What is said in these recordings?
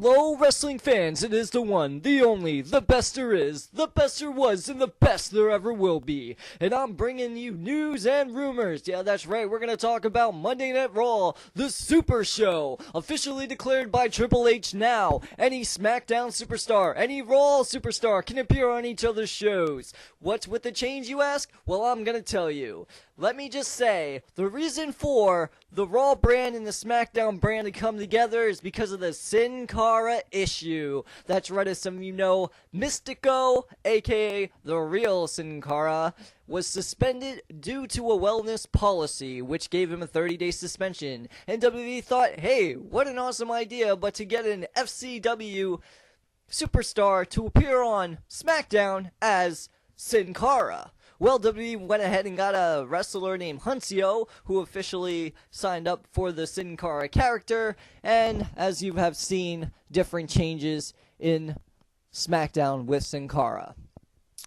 Hello, wrestling fans. It is the one, the only, the best there is, the best there was, and the best there ever will be. And I'm bringing you news and rumors. Yeah, that's right. We're going to talk about Monday Night Raw, the Super Show, officially declared by Triple H now. Any Smackdown superstar, any Raw superstar can appear on each other's shows. What's with the change, you ask? Well, I'm going to tell you. Let me just say, the reason for the Raw brand and the Smackdown brand to come together is because of the Sin Cara issue. That's right, as some of you know, Mystico, aka the real Sin Cara, was suspended due to a wellness policy, which gave him a 30-day suspension. And WWE thought, hey, what an awesome idea, but to get an FCW superstar to appear on SmackDown as Sin Cara. Well, WWE went ahead and got a wrestler named Huntsio, who officially signed up for the Sin Cara character, and as you have seen, different changes in SmackDown with Sin Cara.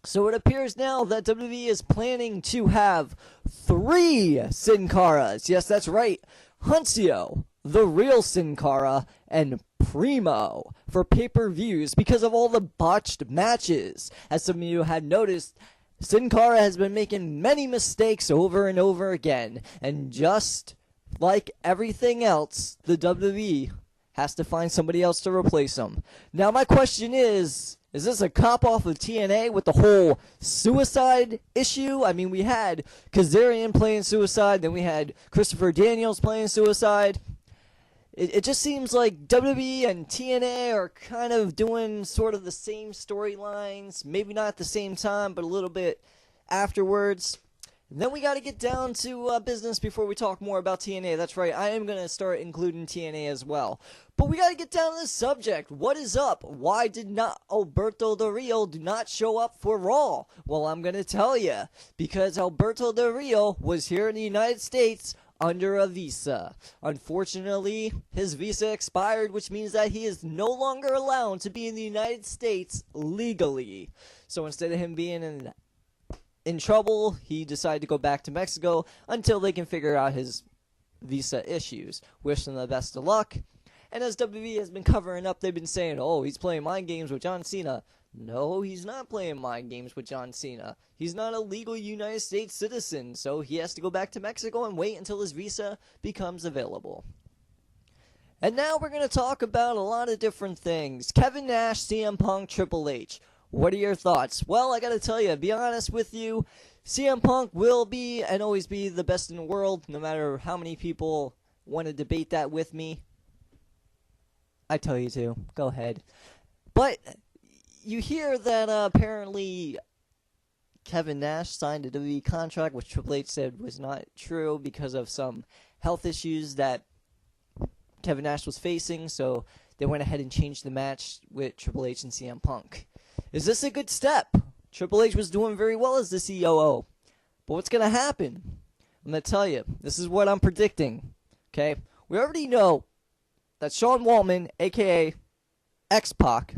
So it appears now that WWE is planning to have 3 Sin Caras. Yes, that's right. Huntsio, the real Sin Cara, and Primo for pay-per-views because of all the botched matches. As some of you had noticed, Sin Cara has been making many mistakes over and over again, and just like everything else, the WWE has to find somebody else to replace him. Now my question is this a cop-off of TNA with the whole suicide issue? I mean, we had Kazarian playing suicide, then we had Christopher Daniels playing suicide. It just seems like WWE and TNA are kind of doing sort of the same storylines, maybe not at the same time, but a little bit afterwards. And then we got to get down to business before we talk more about TNA. That's right, I am going to start including TNA as well. But we got to get down to the subject. What is up? Why did not Alberto Del Rio do not show up for Raw? Well, I'm going to tell you. Because Alberto Del Rio was here in the United States under a visa. Unfortunately, his visa expired, which means that he is no longer allowed to be in the United States legally. So instead of him being in trouble, he decided to go back to Mexico until they can figure out his visa issues. Wish him the best of luck. And as WWE has been covering up, they've been saying, oh, he's playing mind games with John Cena. No, he's not playing mind games with John Cena. He's not a legal United States citizen, so he has to go back to Mexico and wait until his visa becomes available. And now we're going to talk about a lot of different things. Kevin Nash, CM Punk, Triple H. What are your thoughts? Well, I got to tell you, to be honest with you, CM Punk will be and always be the best in the world, no matter how many people want to debate that with me. I tell you to. Go ahead. But you hear that apparently Kevin Nash signed a WWE contract, which Triple H said was not true because of some health issues that Kevin Nash was facing, so they went ahead and changed the match with Triple H and CM Punk. Is this a good step? Triple H was doing very well as the COO. But what's going to happen? I'm going to tell you. This is what I'm predicting. Okay? We already know that Sean Waltman, a.k.a. X-Pac,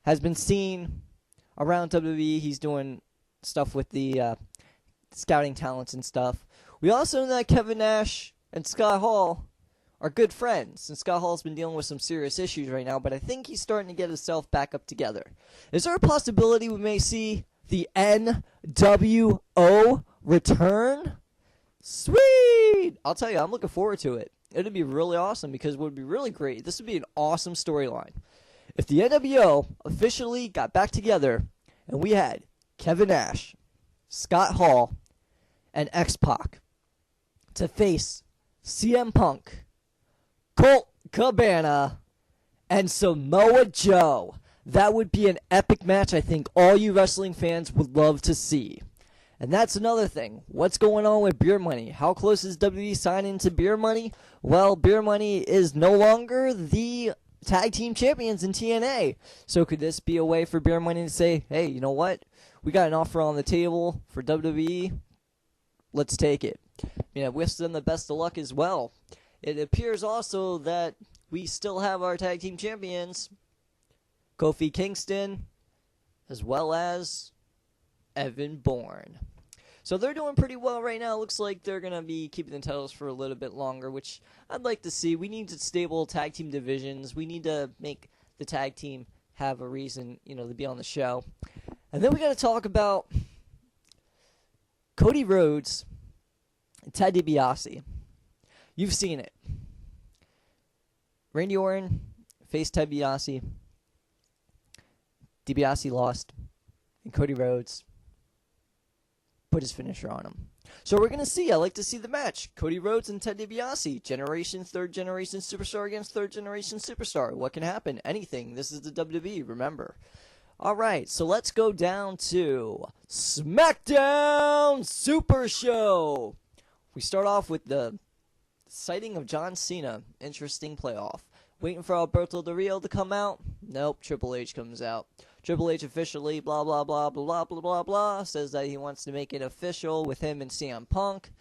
has been seen around WWE. He's doing stuff with the scouting talents and stuff. We also know that Kevin Nash and Scott Hall are good friends. And Scott Hall's been dealing with some serious issues right now, but I think he's starting to get himself back up together. Is there a possibility we may see the NWO Return? Sweet! I'll tell you, I'm looking forward to it. It'd be really awesome because it would be really great. This would be an awesome storyline. If the NWO officially got back together and we had Kevin Nash, Scott Hall, and X-Pac to face CM Punk, Colt Cabana, and Samoa Joe, that would be an epic match I think all you wrestling fans would love to see. And that's another thing. What's going on with Beer Money? How close is WWE signing to Beer Money? Well, Beer Money is no longer the tag team champions in TNA. So could this be a way for Beer Money to say, hey, you know what? We got an offer on the table for WWE. Let's take it. I wish them the best of luck as well. It appears also that we still have our tag team champions, Kofi Kingston, as well as Evan Bourne. So they're doing pretty well right now. Looks like they're going to be keeping the titles for a little bit longer, which I'd like to see. We need stable tag team divisions. We need to make the tag team have a reason, to be on the show. And then we got to talk about Cody Rhodes and Ted DiBiase. You've seen it. Randy Orton faced Ted DiBiase. DiBiase lost, and Cody Rhodes put his finisher on him. So we're going to see. I like to see the match. Cody Rhodes and Ted DiBiase. Third generation superstar against third generation superstar. What can happen? Anything. This is the WWE, remember. All right, so let's go down to Smackdown Super Show. We start off with the sighting of John Cena. Interesting playoff. Waiting for Alberto Del Rio to come out. Nope, Triple H comes out. Triple H officially, blah, blah, blah, blah, blah, blah, blah, says that he wants to make it official with him and CM Punk.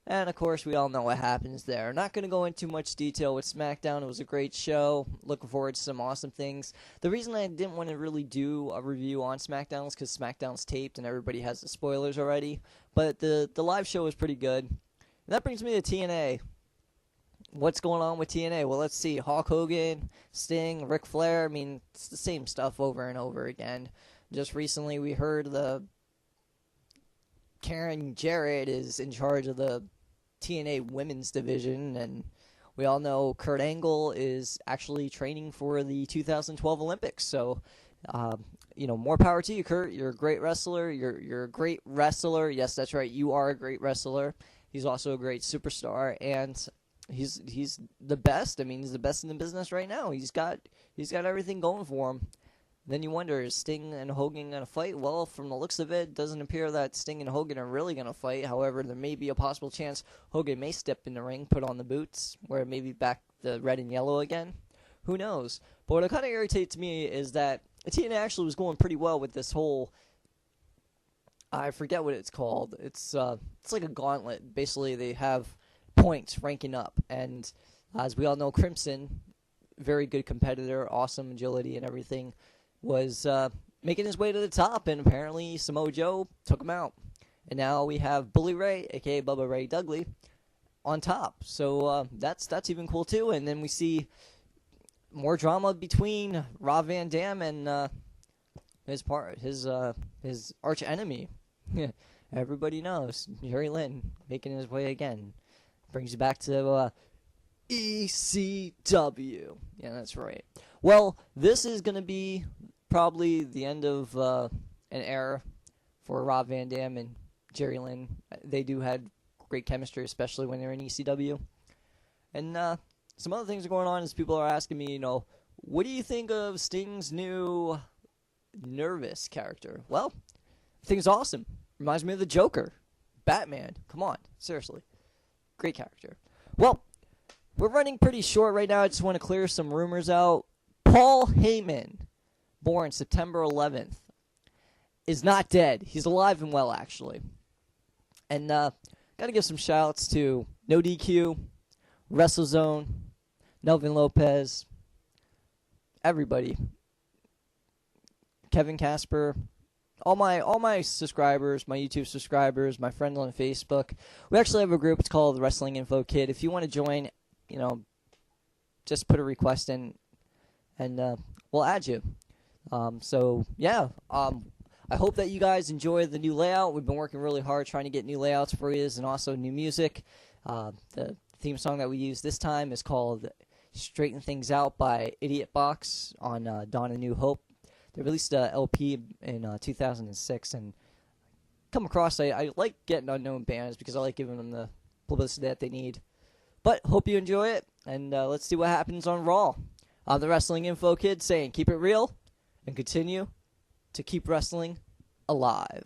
And, of course, we all know what happens there. Not going to go into much detail with SmackDown. It was a great show. Looking forward to some awesome things. The reason I didn't want to really do a review on SmackDown is because SmackDown's taped and everybody has the spoilers already. But the live show was pretty good. And that brings me to TNA. What's going on with TNA? Well, let's see. Hulk Hogan, Sting, Ric Flair. I mean, it's the same stuff over and over again. Just recently we heard the Karen Jarrett is in charge of the TNA women's division, and we all know Kurt Angle is actually training for the 2012 Olympics. So, more power to you, Kurt. You're a great wrestler. You're a great wrestler. Yes, that's right. You are a great wrestler. He's also a great superstar, and he's the best. I mean, he's the best in the business right now. He's got everything going for him. Then you wonder, is Sting and Hogan going to fight? Well, from the looks of it, doesn't appear that Sting and Hogan are really going to fight. However, there may be a possible chance Hogan may step in the ring, put on the boots, where maybe back the red and yellow again. Who knows? But what kind of irritates me is that TNA actually was going pretty well with this whole, I forget what it's called. It's like a gauntlet. Basically, they have points ranking up. And as we all know, Crimson, very good competitor, awesome agility and everything, was making his way to the top, and apparently Samoa Joe took him out. And now we have Bully Ray, a.k.a. Bubba Ray Dudley, on top. So that's even cool, too. And then we see more drama between Rob Van Dam and his arch enemy. Everybody knows. Jerry Lynn making his way again. Brings you back to ECW. Yeah, that's right. Well, this is going to be probably the end of an era for Rob Van Dam and Jerry Lynn. They do have great chemistry, especially when they're in ECW. And some other things are going on is people are asking me, what do you think of Sting's new Nervous character? Well, I think it's awesome. Reminds me of the Joker. Batman. Come on. Seriously. Great character. Well, we're running pretty short right now. I just want to clear some rumors out. Paul Heyman, born September 11th, is not dead. He's alive and well, actually. And got to give some shout-outs to No DQ, WrestleZone, Nelvin Lopez, everybody. Kevin Casper, all my subscribers, my YouTube subscribers, my friends on Facebook. We actually have a group. It's called the Wrestling Info Kid. If you want to join, just put a request in, and we'll add you. I hope that you guys enjoy the new layout. We've been working really hard trying to get new layouts for you and also new music. The theme song that we use this time is called Straighten Things Out by Idiot Box on Dawn of New Hope. They released a LP in 2006, and come across, I like getting unknown bands because I like giving them the publicity that they need. But hope you enjoy it, and let's see what happens on Raw. I'm the Wrestling Info Kid saying keep it real and continue to keep wrestling alive.